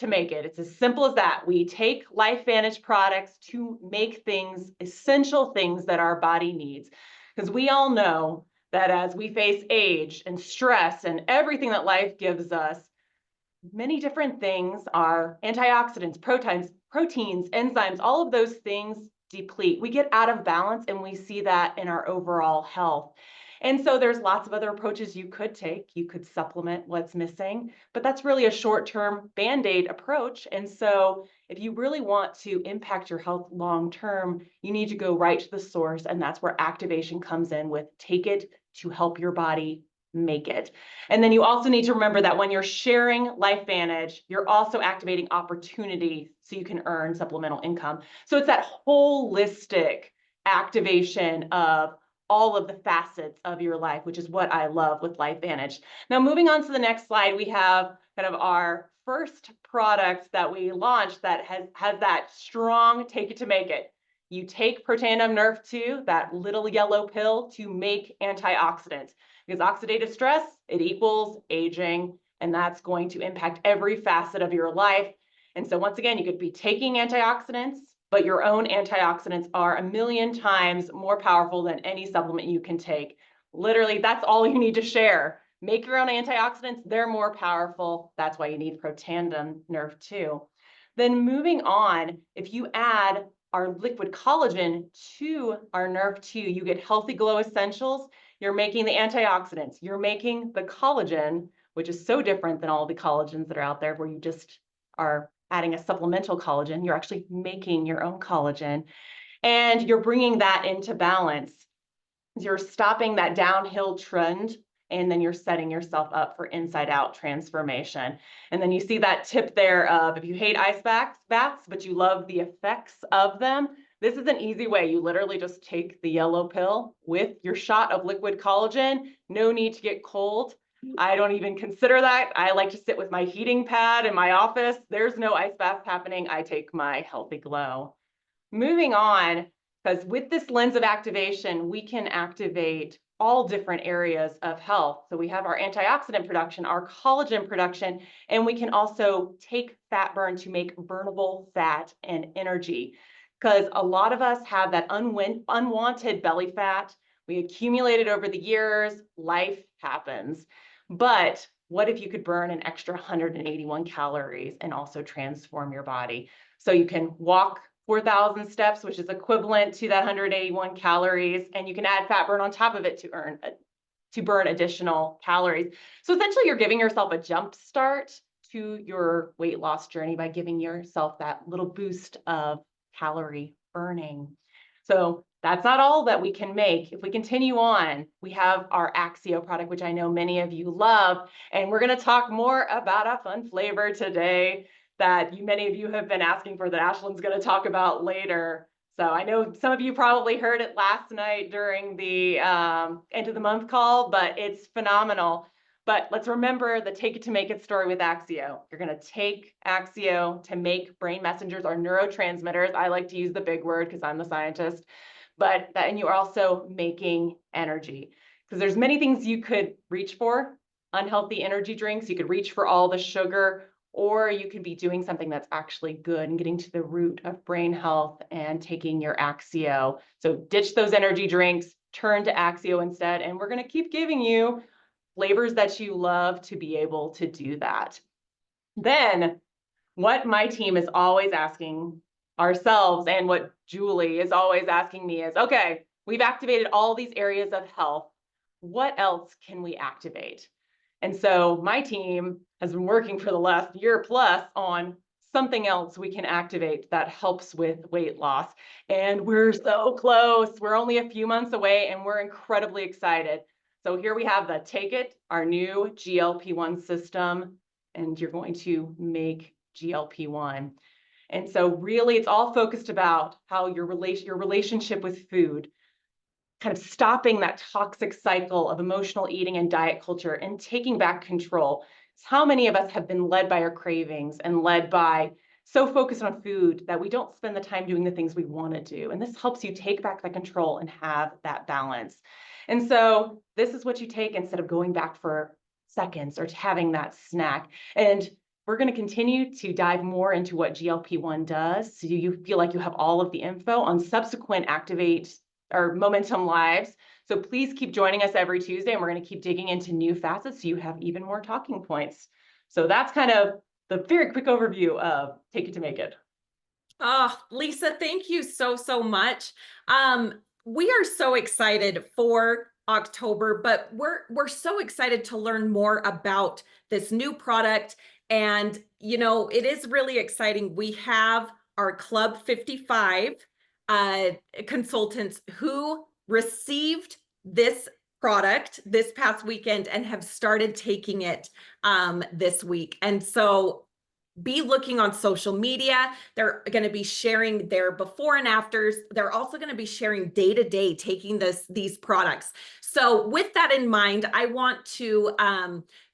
to make it. It's as simple as that. We take LifeVantage products to make things, essential things that our body needs. Because we all know that as we face age and stress and everything that life gives us, many different things are antioxidants, proteins, enzymes, all of those things deplete. We get out of balance, and we see that in our overall health. And so there's lots of other approaches you could take. You could supplement what's missing, but that's really a short-term Band-Aid approach. And so if you really want to impact your health long-term, you need to go right to the source, and that's where activation comes in with take it to help your body make it. And then you also need to remember that when you're sharing LifeVantage, you're also activating opportunity so you can earn supplemental income. So it's that holistic activation of all of the facets of your life, which is what I love with LifeVantage. Now, moving on to the next slide, we have kind of our first product that we launched that has that strong take it to make it. You take Protandim Nerve 2, that little yellow pill, to make antioxidants. Because oxidative stress, it equals aging, and that's going to impact every facet of your life. And so once again, you could be taking antioxidants, but your own antioxidants are 1,000,000 times more powerful than any supplement you can take. Literally, that's all you need to share. Make your own antioxidants, they're more powerful. That's why you need Protandim Nerve 2. Then moving on, if you add our liquid collagen to our Nerve 2, you get Healthy Glow Essentials. You're making the antioxidants, you're making the collagen, which is so different than all the collagens that are out there where you just are adding a supplemental collagen. You're actually making your own collagen, and you're bringing that into balance. You're stopping that downhill trend, and then you're setting yourself up for inside out transformation. And then you see that tip there of if you hate ice baths, but you love the effects of them, this is an easy way. You literally just take the yellow pill with your shot of liquid collagen. No need to get cold. I don't even consider that. I like to sit with my heating pad in my office. There's no ice bath happening. I take my Healthy Glow. Moving on, because with this lens of activation, we can activate all different areas of health. So we have our antioxidant production, our collagen production, and we can also take fat burn to make burnable fat and energy. Because a lot of us have that unwanted belly fat. We accumulated over the years, life happens. But what if you could burn an extra 181 calories and also transform your body? So you can walk 4,000 steps, which is equivalent to that 181 calories, and you can add fat burn on top of it to burn additional calories. So essentially, you're giving yourself a jump start to your weight loss journey by giving yourself that little boost of calorie burning. So that's not all that we can make. If we continue on, we have our Axio product, which I know many of you love, and we're going to talk more about a fun flavor today that many of you have been asking for, that Ashlyn's going to talk about later. So I know some of you probably heard it last night during the end of the month call, but it's phenomenal. But let's remember the take it to make it story with Axio. You're going to take Axio to make brain messengers or neurotransmitters. I like to use the big word because I'm the scientist. And you're also making energy, because there's many things you could reach for. Unhealthy energy drinks, you could reach for all the sugar, or you could be doing something that's actually good and getting to the root of brain health and taking your Axio. So ditch those energy drinks, turn to Axio instead, and we're going to keep giving you flavors that you love to be able to do that. Then what my team is always asking ourselves, and what Julie is always asking me, is, okay, we've activated all these areas of health. What else can we activate? And so my team has been working for the last year plus on something else we can activate that helps with weight loss. And we're so close. We're only a few months away, and we're incredibly excited. So here we have the Take It, our new GLP-1 system, and you're going to make GLP-1. And so really it's all focused about how your relationship with food, kind of stopping that toxic cycle of emotional eating and diet culture and taking back control. It's how many of us have been led by our cravings and led by so focused on food that we don't spend the time doing the things we want to do. And this helps you take back that control and have that balance. And so this is what you take instead of going back for seconds or having that snack. And we're going to continue to dive more into what GLP-1 does, so you feel like you have all of the info on subsequent Activate or Momentum Lives. So please keep joining us every Tuesday, and we're going to keep digging into new facets so you have even more talking points. So that's kind of the very quick overview of Take It to Make It. Oh, Lisa, thank you so, so much. We are so excited for October, but we're so excited to learn more about this new product. And, you know, it is really exciting. We have our Club 55 consultants who received this product this past weekend and have started taking it this week. And so be looking on social media. They're going to be sharing their before and afters. They're also going to be sharing day to day taking these products. So with that in mind, I want to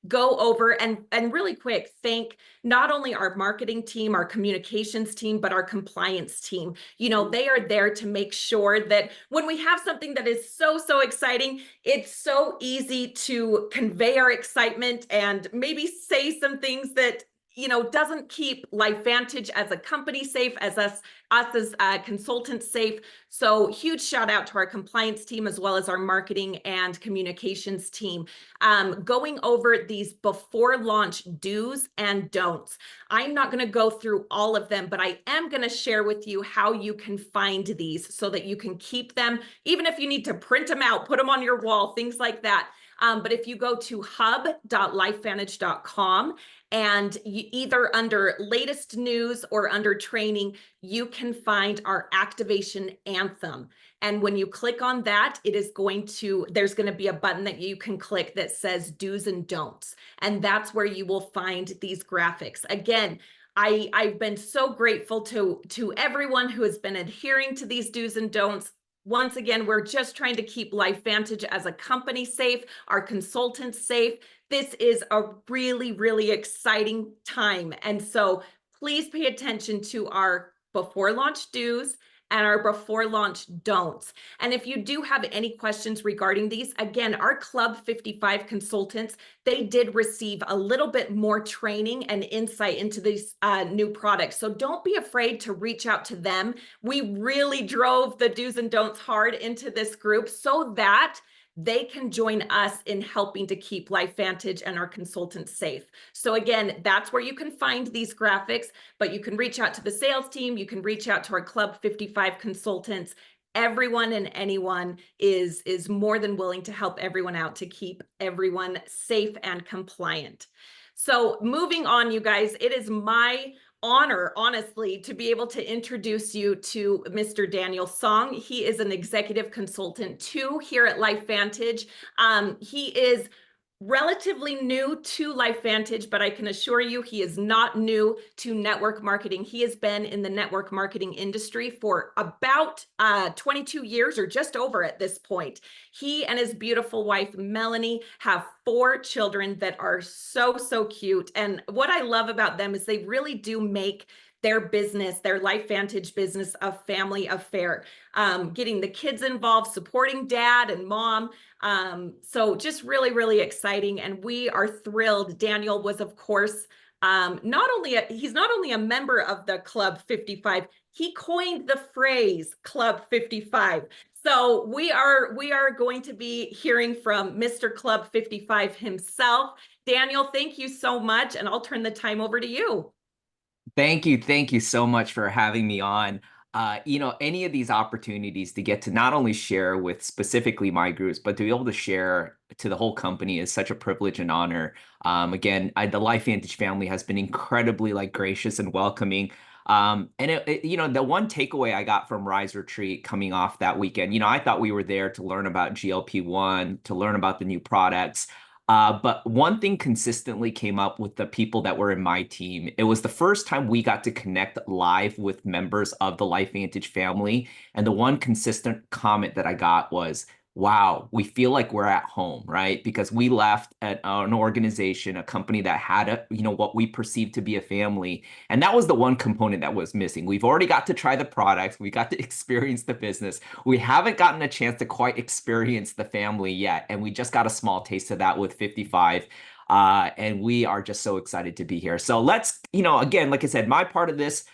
go over and really quick thank not only our marketing team, our communications team, but our compliance team. You know, they are there to make sure that when we have something that is so, so exciting, it's so easy to convey our excitement and maybe say some things that, you know, doesn't keep LifeVantage as a company safe, as us as consultants safe. So huge shout out to our compliance team, as well as our marketing and communications team. Going over these before launch do's and don'ts. I'm not going to go through all of them, but I am going to share with you how you can find these so that you can keep them, even if you need to print them out, put them on your wall, things like that. But if you go to hub.lifevantage.com and either under latest news or under training, you can find our activation anthem. And when you click on that, there's going to be a button that you can click that says do's and don'ts. And that's where you will find these graphics. Again, I've been so grateful to everyone who has been adhering to these do's and don'ts. Once again, we're just trying to keep LifeVantage as a company safe, our consultants safe. This is a really, really exciting time. And so please pay attention to our before launch do's and our before launch don'ts. And if you do have any questions regarding these, again, our Club 55 consultants, they did receive a little bit more training and insight into these new products. So don't be afraid to reach out to them. We really drove the do's and don'ts hard into this group so that they can join us in helping to keep LifeVantage and our consultants safe. So again, that's where you can find these graphics, but you can reach out to the sales team. You can reach out to our Club 55 consultants. Everyone and anyone is more than willing to help everyone out to keep everyone safe and compliant. So moving on, you guys, it is my honor, honestly, to be able to introduce you to Mr. Daniel Song. He is an executive consultant too here at LifeVantage. He is relatively new to LifeVantage, but I can assure you he is not new to network marketing. He has been in the network marketing industry for about 22 years or just over at this point. He and his beautiful wife, Melanie, have 4 children that are so, so cute. And what I love about them is they really do make their business, their LifeVantage business, a family affair. Getting the kids involved, supporting dad and mom. So just really, really exciting. And we are thrilled. Daniel was, of course, he's not only a member of the Club 55, he coined the phrase Club 55. So we are going to be hearing from Mr. Club 55 himself. Daniel, thank you so much. And I'll turn the time over to you. Thank you. Thank you so much for having me on. Any of these opportunities to get to not only share with specifically my groups, but to be able to share to the whole company is such a privilege and honor. Again, the LifeVantage family has been incredibly gracious and welcoming. The one takeaway I got from Rise Retreat coming off that weekend, I thought we were there to learn about GLP-1, to learn about the new products. But one thing consistently came up with the people that were in my team. It was the first time we got to connect live with members of the LifeVantage family. And the one consistent comment that I got was, wow, we feel like we're at home, right? Because we left at an organization, a company that had what we perceived to be a family. And that was the one component that was missing. We've already got to try the products. We got to experience the business. We haven't gotten a chance to quite experience the family yet. And we just got a small taste of that with 55. And we are just so excited to be here. So let's, again, like I said, my part of this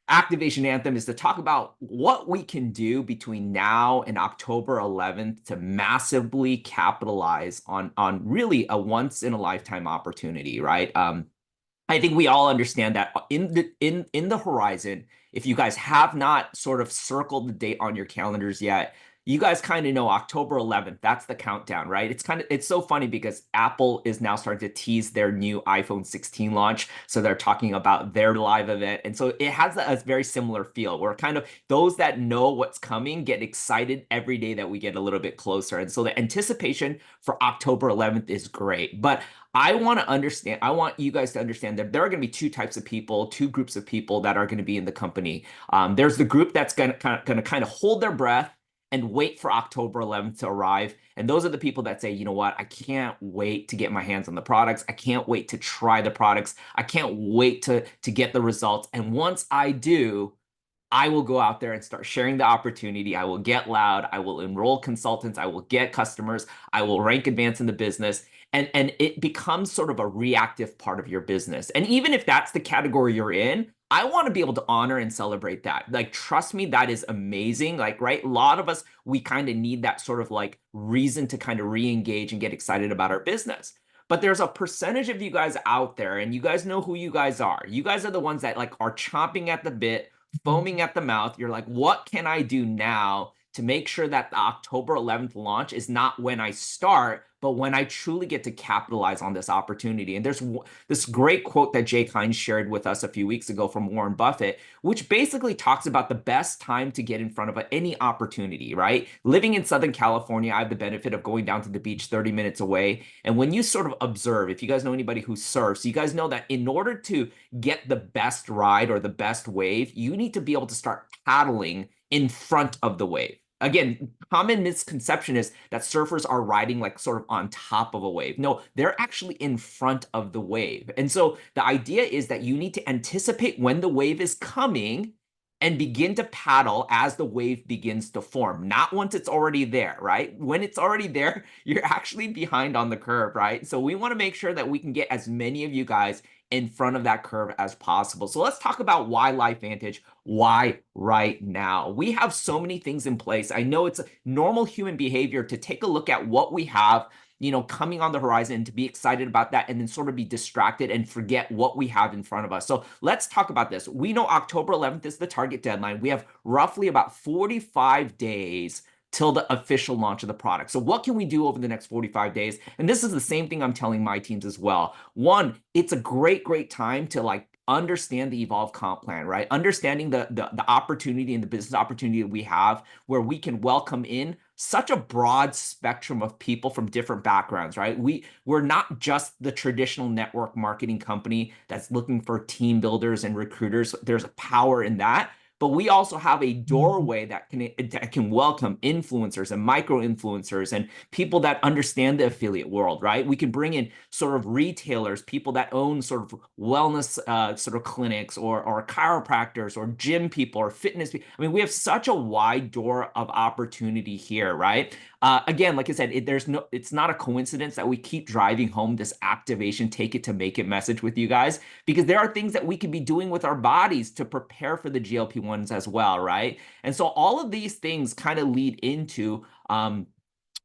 activation anthem is to talk about what we can do between now and October 11th to massively capitalize on really a once in a lifetime opportunity, right? I think we all understand that in the horizon, if you guys have not sort of circled the date on your calendars yet, you guys kind of know October 11th, that's the countdown, right? It's so funny because Apple is now starting to tease their new iPhone 16 launch. So they're talking about their live event. And so it has a very similar feel where kind of those that know what's coming get excited every day that we get a little bit closer. And so the anticipation for October 11th is great. But I want you guys to understand that there are going to be two types of people, two groups of people that are going to be in the company. There's the group that's going to kind of hold their breath and wait for October 11th to arrive. And those are the people that say, you know what, I can't wait to get my hands on the products. I can't wait to try the products. I can't wait to get the results. And once I do, I will go out there and start sharing the opportunity. I will get loud. I will enroll consultants. I will get customers. I will rank advance in the business. And it becomes sort of a reactive part of your business. And even if that's the category you're in, I want to be able to honor and celebrate that. Like, trust me, that is amazing. Like, right? A lot of us, we kind of need that sort of like reason to kind of re-engage and get excited about our business. But there's a percentage of you guys out there, and you guys know who you guys are. You guys are the ones that like are chomping at the bit, foaming at the mouth. You're like, what can I do now to make sure that the October 11th launch is not when I start, but when I truly get to capitalize on this opportunity? And there's this great quote that Jake Hines shared with us a few weeks ago from Warren Buffett, which basically talks about the best time to get in front of any opportunity, right? Living in Southern California, I have the benefit of going down to the beach 30 minutes away. And when you sort of observe, if you guys know anybody who surfs, you guys know that in order to get the best ride or the best wave, you need to be able to start paddling in front of the wave. Again, common misconception is that surfers are riding like sort of on top of a wave. No, they're actually in front of the wave. And so the idea is that you need to anticipate when the wave is coming and begin to paddle as the wave begins to form, not once it's already there, right? When it's already there, you're actually behind on the curve, right? So we want to make sure that we can get as many of you guys in front of that curve as possible. So let's talk about why LifeVantage, why right now. We have so many things in place. I know it's a normal human behavior to take a look at what we have, coming on the horizon, to be excited about that and then sort of be distracted and forget what we have in front of us. So let's talk about this. We know October 11th is the target deadline. We have roughly about 45 days till the official launch of the product. So what can we do over the next 45 days? And this is the same thing I'm telling my teams as well. One, it's a great time to like understand the Evolve comp plan, right? Understanding the opportunity and the business opportunity that we have, where we can welcome in such a broad spectrum of people from different backgrounds, right? We're not just the traditional network marketing company that's looking for team builders and recruiters. There's a power in that. But we also have a doorway that can welcome influencers and micro influencers and people that understand the affiliate world, right? We can bring in sort of retailers, people that own sort of wellness sort of clinics or chiropractors or gym people or fitness people. I mean, we have such a wide door of opportunity here, right? Again, like I said, it's not a coincidence that we keep driving home this activation, take it to make it message with you guys, because there are things that we could be doing with our bodies to prepare for the GLP-1s as well, right? And so all of these things kind of lead into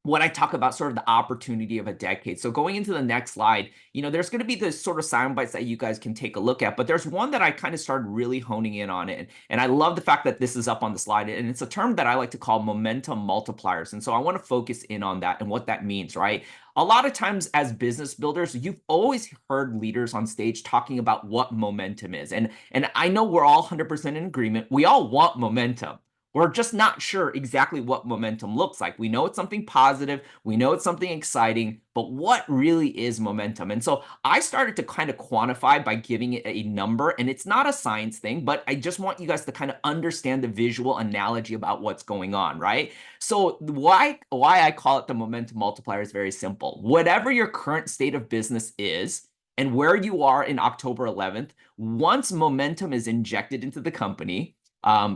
what I talk about, sort of the opportunity of a decade. So going into the next slide, there's going to be this sort of sound bites that you guys can take a look at, but there's one that I kind of started really honing in on it. And I love the fact that this is up on the slide, and it's a term that I like to call momentum multipliers. And so I want to focus in on that and what that means, right? A lot of times as business builders, you've always heard leaders on stage talking about what momentum is. And I know we're all 100% in agreement. We all want momentum. We're just not sure exactly what momentum looks like. We know it's something positive. We know it's something exciting, but what really is momentum? And so I started to kind of quantify by giving it a number, and it's not a science thing, but I just want you guys to kind of understand the visual analogy about what's going on, right? So why I call it the momentum multiplier is very simple. Whatever your current state of business is, and where you are in October 11th, once momentum is injected into the company,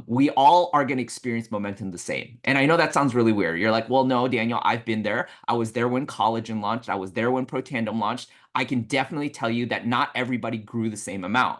we all are going to experience momentum the same. And I know that sounds really weird. You're like, well, no, Daniel, I've been there. I was there when collagen launched. I was there when Protandim launched. I can definitely tell you that not everybody grew the same amount.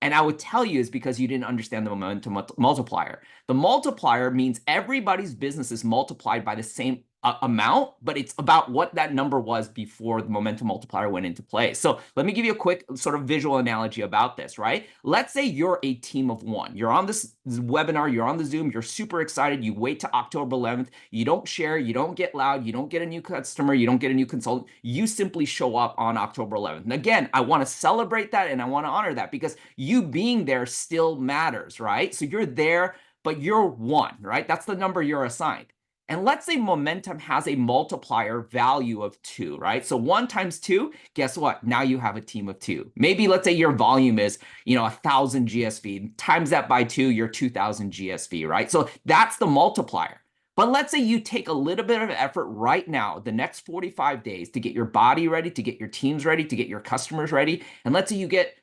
And I would tell you is because you didn't understand the momentum multiplier. The multiplier means everybody's business is multiplied by the same amount, but it's about what that number was before the momentum multiplier went into play. So let me give you a quick sort of visual analogy about this, right? Let's say you're a team of one. You're on this webinar, you're on the Zoom, you're super excited. You wait to October 11th. You don't share, you don't get loud, you don't get a new customer, you don't get a new consultant. You simply show up on October 11th. And again, I want to celebrate that and I want to honor that because you being there still matters, right? So you're there, but you're one, right? That's the number you're assigned. And let's say momentum has a multiplier value of 2, right? So 1 times 2, guess what? Now you have a team of 2. Maybe let's say your volume is, 1,000 GSV. Times that by 2, you're 2,000 GSV, right? So that's the multiplier. But let's say you take a little bit of effort right now, the next 45 days, to get your body ready, to get your teams ready, to get your customers ready. And let's say you get,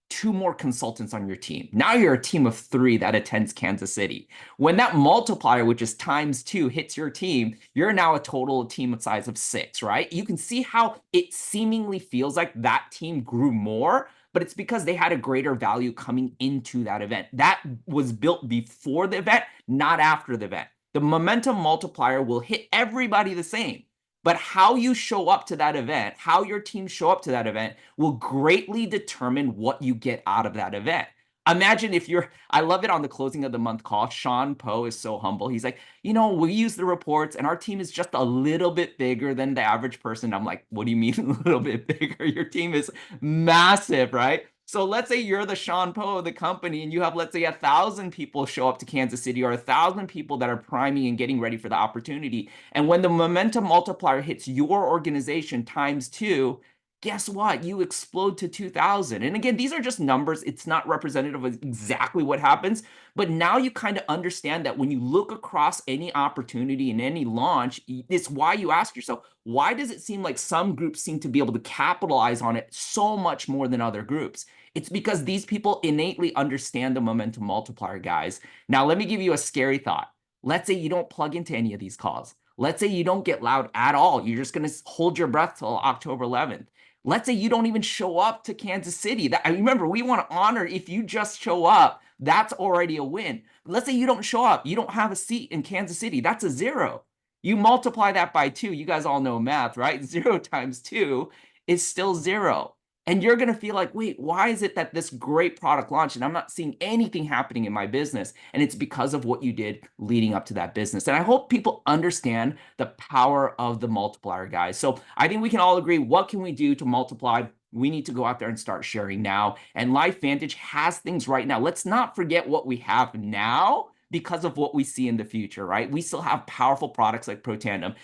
2 more consultants on your team. Now you're a team of 3 that attends Kansas City. When that multiplier, which is times 2, hits your team, you're now a total team size of 6, right? You can see how it seemingly feels like that team grew more, but it's because they had a greater value coming into that event. That was built before the event, not after the event. The momentum multiplier will hit everybody the same. But how you show up to that event, how your team show up to that event will greatly determine what you get out of that event. Imagine if I love it on the closing of the month call. Sean Poe is so humble. He's like, we use the reports and our team is just a little bit bigger than the average person. I'm like, what do you mean a little bit bigger? Your team is massive, right? So let's say you're the Sean Poe of the company and you have, let's say 1,000 people show up to Kansas City or 1,000 people that are priming and getting ready for the opportunity. And when the momentum multiplier hits your organization times 2, guess what? You explode to 2,000. And again, these are just numbers. It's not representative of exactly what happens. But now you kind of understand that when you look across any opportunity in any launch, it's why you ask yourself, why does it seem like some groups seem to be able to capitalize on it so much more than other groups? It's because these people innately understand the momentum multiplier, guys. Now, let me give you a scary thought. Let's say you don't plug into any of these calls. Let's say you don't get loud at all. You're just going to hold your breath till October 11th. Let's say you don't even show up to Kansas City. Remember, we want to honor if you just show up, that's already a win. Let's say you don't show up. You don't have a seat in Kansas City. That's a 0. You multiply that by 2. You guys all know math, right? 0 times 2 is still 0. And you're going to feel like, wait, why is it that this great product launched and I'm not seeing anything happening in my business? And it's because of what you did leading up to that business. And I hope people understand the power of the multiplier, guys. So I think we can all agree, what can we do to multiply? We need to go out there and start sharing now. And LifeVantage has things right now. Let's not forget what we have now because of what we see in the future, right? We still have powerful products like Protandim.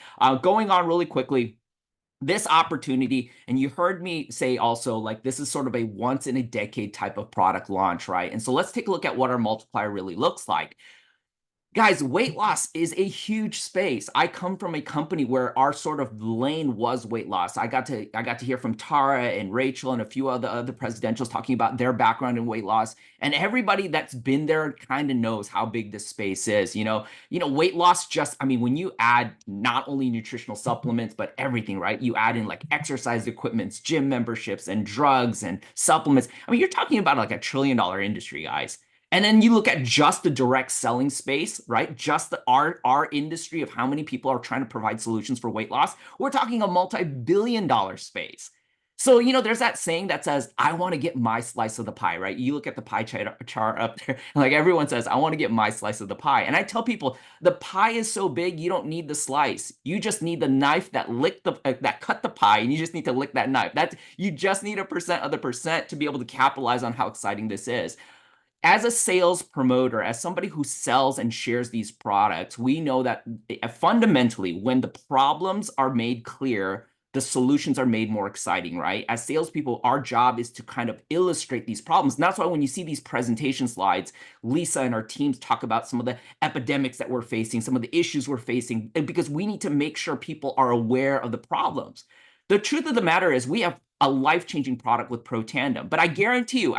Going on really quickly, this opportunity, and you heard me say also, like, this is sort of a once in a decade type of product launch, right? And so let's take a look at what our multiplier really looks like. Guys, weight loss is a huge space. I come from a company where our sort of lane was weight loss. I got to hear from Tara and Rachel and a few other presidentials talking about their background in weight loss. And everybody that's been there kind of knows how big this space is. Weight loss when you add not only nutritional supplements, but everything, right? You add in like exercise equipments, gym memberships, and drugs and supplements. You're talking about like $1 trillion industry, guys. And then you look at just the direct selling space, right? Just our industry of how many people are trying to provide solutions for weight loss. We're talking a multi-billion-dollar space. So, there's that saying that says, I want to get my slice of the pie, right? You look at the pie chart up there, like everyone says, I want to get my slice of the pie. And I tell people, the pie is so big, you don't need the slice. You just need the knife that cut the pie, and you just need to lick that knife. You just need 1% of the percent to be able to capitalize on how exciting this is. As a sales promoter, as somebody who sells and shares these products, we know that fundamentally, when the problems are made clear, the solutions are made more exciting, right? As salespeople, our job is to kind of illustrate these problems. And that's why when you see these presentation slides, Lisa and our teams talk about some of the epidemics that we're facing, some of the issues we're facing, because we need to make sure people are aware of the problems. The truth of the matter is we have a life-changing product with Protandim, but I guarantee you,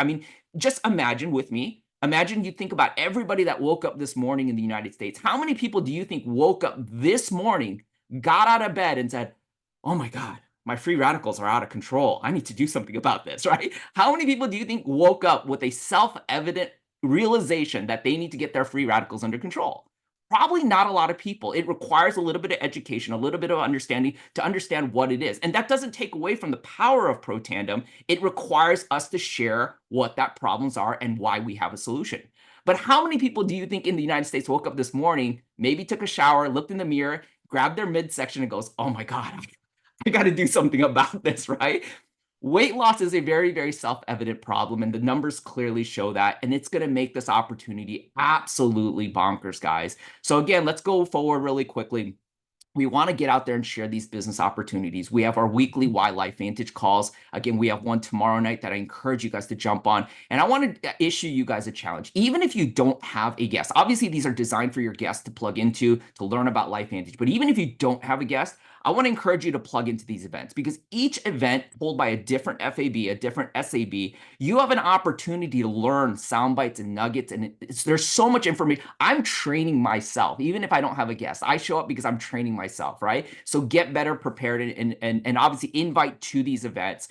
just imagine with me, Imagine you think about everybody that woke up this morning in the United States. How many people do you think woke up this morning, got out of bed and said, oh my God, my free radicals are out of control. I need to do something about this, right? How many people do you think woke up with a self-evident realization that they need to get their free radicals under control? Probably not a lot of people. It requires a little bit of education, a little bit of understanding to understand what it is. And that doesn't take away from the power of Pro Tandem. It requires us to share what that problems are and why we have a solution. But how many people do you think in the United States woke up this morning, maybe took a shower, looked in the mirror, grabbed their midsection and goes, oh my God, I got to do something about this, right? Weight loss is a very, very self-evident problem, and the numbers clearly show that, and it's going to make this opportunity absolutely bonkers, guys. So again, let's go forward really quickly. We want to get out there and share these business opportunities. We have our weekly LifeVantage calls. Again, we have one tomorrow night that I encourage you guys to jump on. And I want to issue you guys a challenge. Even if you don't have a guest, obviously these are designed for your guests to plug into, to learn about LifeVantage. But even if you don't have a guest, I want to encourage you to plug into these events, because each event pulled by a different FAB, a different SAB, you have an opportunity to learn sound bites and nuggets. And there's so much information. I'm training myself, even if I don't have a guest. I show up because I'm training myself, right? So get better prepared and obviously invite to these events.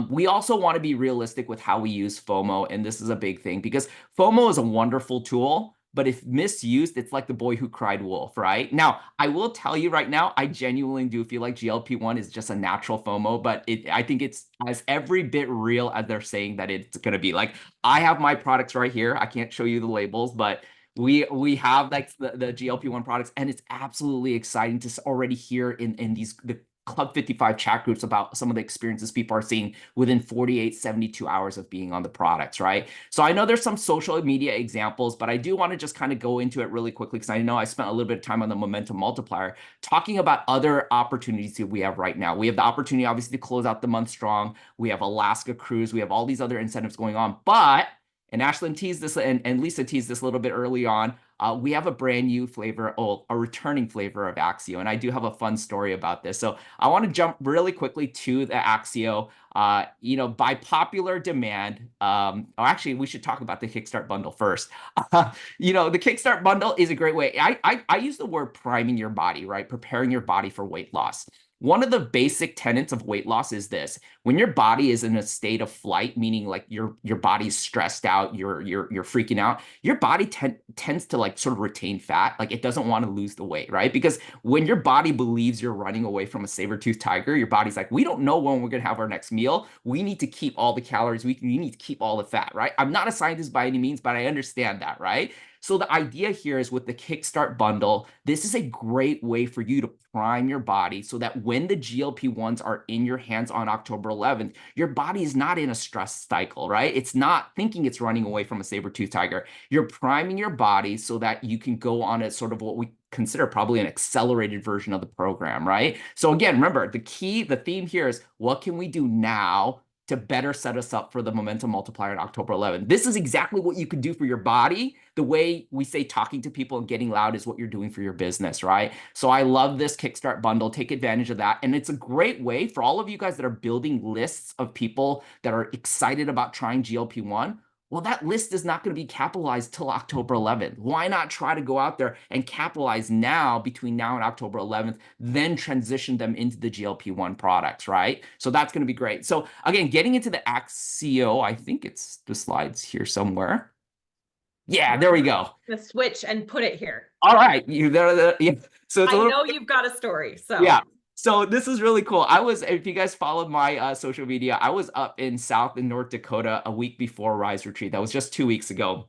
We also want to be realistic with how we use FOMO. And this is a big thing, because FOMO is a wonderful tool, but if misused, it's like the boy who cried wolf, right? Now, I will tell you right now, I genuinely do feel like GLP-1 is just a natural FOMO, but I think it's as every bit real as they're saying that it's going to be. Like, I have my products right here. I can't show you the labels, but we have like the GLP-1 products, and it's absolutely exciting to already hear in the Club 55 chat groups about some of the experiences people are seeing within 48, 72 hours of being on the products, right? So I know there's some social media examples, but I do want to just kind of go into it really quickly, because I know I spent a little bit of time on the momentum multiplier talking about other opportunities that we have right now. We have the opportunity, obviously, to close out the month strong. We have Alaska cruise. We have all these other incentives going on, but and Ashlyn teased this, and Lisa teased this a little bit early on. We have a brand new flavor, a returning flavor of Axio, and I do have a fun story about this. So I want to jump really quickly to the Axio. By popular demand, actually, we should talk about the Kickstart bundle first. The Kickstart bundle is a great way. I use the word priming your body, right? Preparing your body for weight loss. One of the basic tenets of weight loss is this: when your body is in a state of flight, meaning like your body's stressed out, you're freaking out, your body tends to like sort of retain fat. Like, it doesn't want to lose the weight, right? Because when your body believes you're running away from a saber-toothed tiger, your body's like, we don't know when we're going to have our next meal. We need to keep all the calories. We need to keep all the fat, right? I'm not a scientist by any means, but I understand that, right? So the idea here is, with the Kickstart bundle, this is a great way for you to prime your body so that when the GLP-1s are in your hands on October 11th, your body is not in a stress cycle, right? It's not thinking it's running away from a saber-toothed tiger. You're priming your body so that you can go on a sort of what we consider probably an accelerated version of the program, right? So again, remember, the theme here is, what can we do now to better set us up for the momentum multiplier on October 11th? This is exactly what you could do for your body. The way we say talking to people and getting loud is what you're doing for your business, right? So I love this Kickstart bundle. Take advantage of that. And it's a great way for all of you guys that are building lists of people that are excited about trying GLP-1. Well, that list is not going to be capitalized till October 11th. Why not try to go out there and capitalize now, between now and October 11th, then transition them into the GLP-1 products, right? So that's going to be great. So again, getting into the Axio, I think it's the slides here somewhere. Yeah, there we go. The switch and put it here. All right, you there? Yeah. So it's I know you've got a story. So yeah. So this is really cool. If you guys followed my social media, I was up in South and North Dakota a week before Rise Retreat. That was just 2 weeks ago.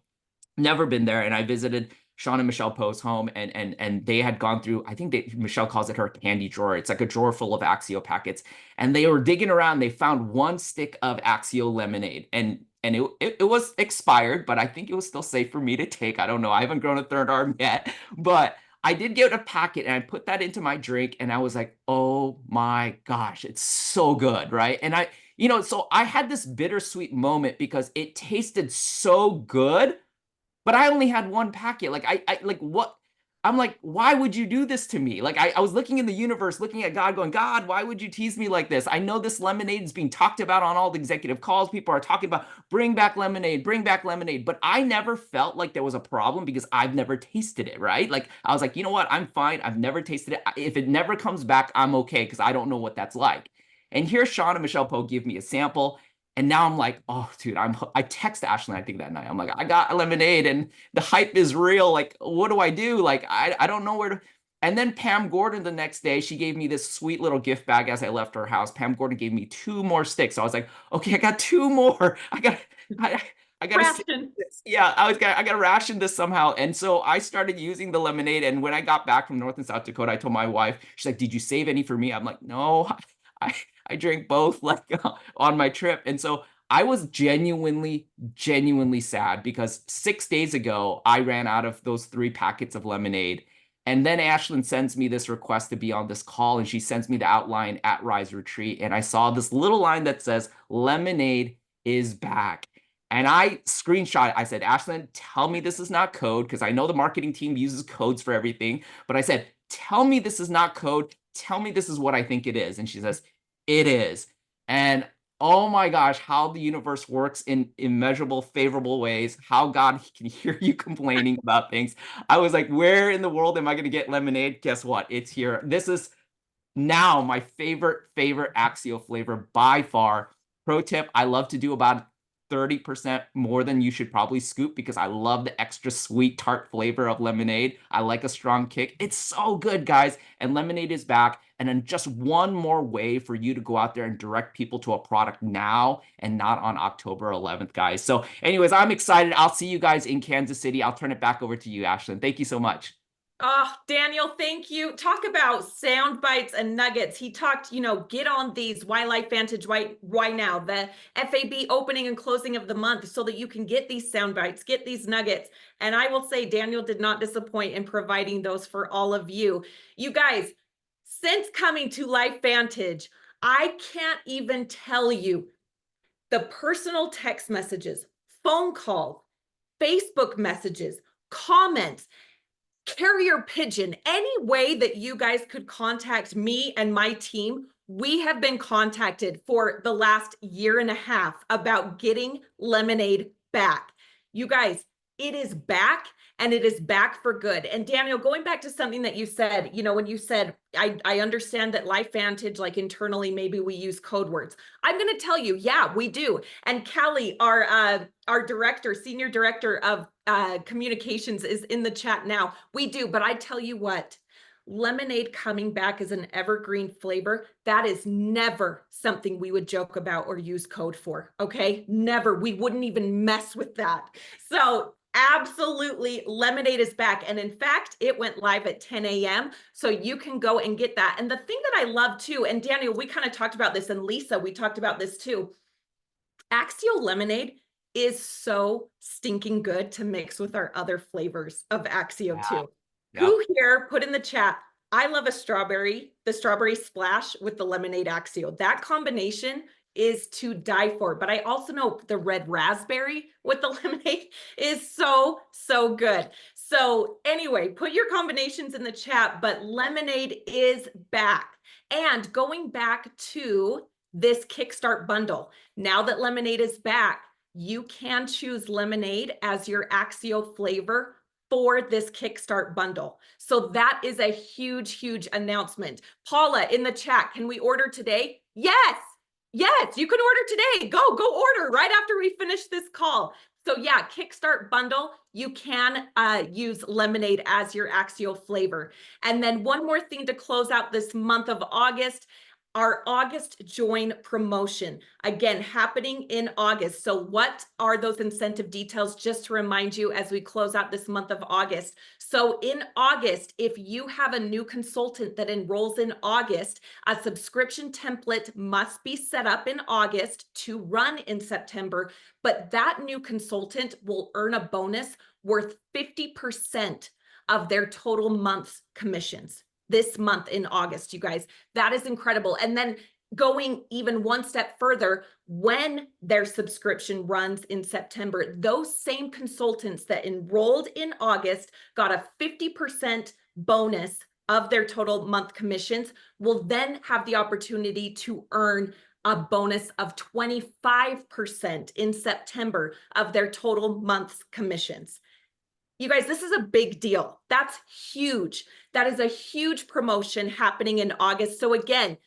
Never been there, and I visited Sean and Michelle Poe's home, and they had gone through, I think Michelle calls it her candy drawer. It's like a drawer full of Axio packets, and they were digging around. They found one stick of Axio lemonade, and it was expired, but I think it was still safe for me to take. I don't know. I haven't grown a third arm yet, but I did get a packet, and I put that into my drink, and I was like, oh my gosh, it's so good, right? And so I had this bittersweet moment because it tasted so good, but I only had one packet. Like, I like what? I'm like, why would you do this to me? Like I was looking in the universe, looking at God, going, God, why would you tease me like this? I know this lemonade is being talked about on all the executive calls. People are talking about bring back lemonade, bring back lemonade. But I never felt like there was a problem because I've never tasted it, right? Like I was like, you know what? I'm fine. I've never tasted it. If it never comes back, I'm okay because I don't know what that's like. And here Sean and Michelle Poe give me a sample. And now I'm like, oh, dude, I text Ashlyn, I think that night. I'm like, I got lemonade and the hype is real. Like, what do I do? Like, I don't know where to. And then Pam Gordon the next day, she gave me this sweet little gift bag as I left her house. Pam Gordon gave me 2 more sticks. So I was like, okay, I got 2 more. I got to stick with Ration. this. Yeah, I got to ration this somehow. And so I started using the lemonade. And when I got back from North and South Dakota, I told my wife, she's like, did you save any for me? I'm like, no, I, I drank both like on my trip. And so I was genuinely sad because 6 days ago, I ran out of those 3 packets of lemonade. And then Ashlyn sends me this request to be on this call, and she sends me the outline at Rise Retreat. And I saw this little line that says, lemonade is back. And I screenshot it. I said, Ashlyn, tell me this is not code, because I know the marketing team uses codes for everything. But I said, tell me this is not code. Tell me this is what I think it is. And she says, it is. And oh my gosh, how the universe works in immeasurable, favorable ways, how God can hear you complaining about things. I was like, where in the world am I going to get lemonade? Guess what? It's here. This is now my favorite Axio flavor by far. Pro tip, I love to do about 30% more than you should probably scoop because I love the extra sweet tart flavor of lemonade. I like a strong kick. It's so good, guys. And lemonade is back. And then just one more way for you to go out there and direct people to a product now and not on October 11th, guys. So anyways, I'm excited. I'll see you guys in Kansas City. I'll turn it back over to you, Ashlyn. Thank you so much. Oh, Daniel, thank you. Talk about sound bites and nuggets. He talked, get on these. Why LifeVantage? Why now? The FAB opening and closing of the month so that you can get these sound bites, get these nuggets. And I will say Daniel did not disappoint in providing those for all of you. You guys, since coming to LifeVantage, I can't even tell you the personal text messages, phone calls, Facebook messages, comments, carrier pigeon, any way that you guys could contact me and my team. We have been contacted for the last 1.5 years about getting lemonade back. You guys, it is back, and it is back for good. And Daniel, going back to something that you said, when you said, I understand that LifeVantage, like internally, maybe we use code words. I'm going to tell you, yeah, we do. And Callie, our director, senior director of communications, is in the chat now. We do, but I tell you what, lemonade coming back as an evergreen flavor, that is never something we would joke about or use code for. Okay, never. We wouldn't even mess with that. So absolutely, lemonade is back. And in fact, it went live at 10 a.m. So you can go and get that. And the thing that I love too, and Daniel, we kind of talked about this, and Lisa, we talked about this too. Axio lemonade is so stinking good to mix with our other flavors of Axio too. Yep. Who here put in the chat, I love the strawberry splash with the lemonade Axio. That combination is to die for. But I also know the red raspberry with the lemonade is so, so good. So anyway, put your combinations in the chat, but lemonade is back. And going back to this Kickstart bundle, now that lemonade is back, you can choose lemonade as your Axio flavor for this Kickstart bundle. So that is a huge, huge announcement. Paula in the chat, can we order today? Yes, you can order today. Go order right after we finish this call. So yeah, Kickstart bundle, you can use lemonade as your Axio flavor. And then one more thing to close out this month of August, our August join promotion, again, happening in August. So what are those incentive details? Just to remind you as we close out this month of August. So in August, if you have a new consultant that enrolls in August, a subscription template must be set up in August to run in September, but that new consultant will earn a bonus worth 50% of their total month's commissions this month in August, you guys. That is incredible. And then going even one step further, when their subscription runs in September, those same consultants that enrolled in August got a 50% bonus of their total month commissions will then have the opportunity to earn a bonus of 25% in September of their total month's commissions. You guys, this is a big deal. That's huge. That is a huge promotion happening in August. So again,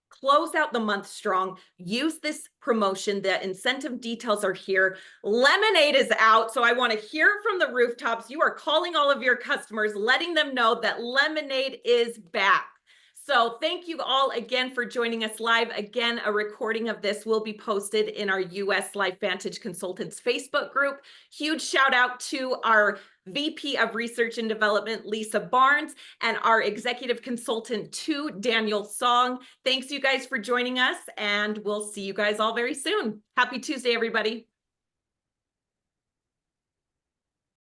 close out the month strong. Use this promotion. The incentive details are here. Lemonade is out. So I want to hear from the rooftops. You are calling all of your customers, letting them know that Lemonade is back. So thank you all again for joining us live. Again, a recording of this will be posted in our US LifeVantage Consultants Facebook group. Huge shout out to our VP of Research and Development, Lisa Barnes, and our Executive Consultant, Daniel Song. Thanks you guys for joining us, and we'll see you guys all very soon. Happy Tuesday, everybody.